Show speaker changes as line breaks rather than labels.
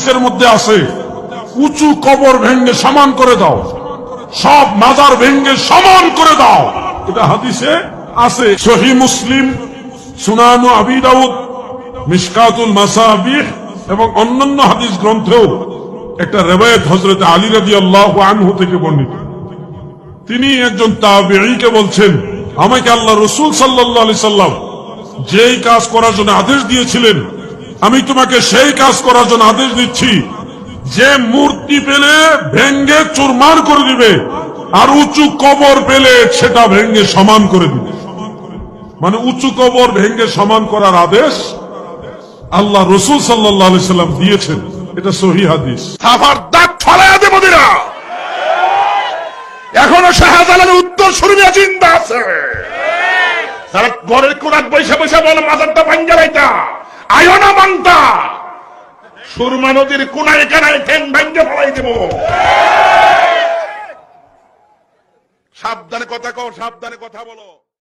হাদিসের মধ্যে আছে উঁচু কবর ভেঙ্গে সমান করে দাও, সব মাজার ভেঙ্গে সমান করে দাও। এটা হাদিসে আছে। সহিহ মুসলিম, সুনানু আবি দাউদ, মিশকাতুল মাসাবিহ এবং অন্যান্য হাদিস গ্রন্থেও একটা রিওয়ায়াত হযরত আলী রাদিয়াল্লাহু আনহু থেকে বর্ণিত। তিনি একজন তাবেঈকে বলছেন, আমাকে আল্লাহ রাসূল সাল্লাল্লাহু আলাইহি সাল্লাম যেই কাজ করার জন্য আদেশ দিয়েছিলেন, আমি তোমাকে সেই কাজ করার জন্য আদেশ দিচ্ছি, যে মূর্তি পেলে ভেঙ্গে চুরমার করে দিবে, আর উঁচু কবর পেলে সেটা ভেঙ্গে সমান করে দিবে। মানে উঁচু কবর ভেঙ্গে সমান করার আদেশ আল্লাহ রাসূল সাল্লাল্লাহু আলাইহি সাল্লাম দিয়েছেন। এটা সহিহ হাদিস।
সাফার দাঁত ফলায়া দেব দিনা। এখনো শাহজালালের উত্তর শুরুমিয়া জিন্দা আছে। তারা ঘরের কোনাত বৈশা বৈশা বলে মাজারটা ভাঙ্গা লাইতা, আয়ো না মানতা, সুরমা নদীর কোনায় কানায় ঠ্যাং ভাঙ্গে ফলাই দেব। সাবধানে কথা কও, সাবধানে কথা বলো।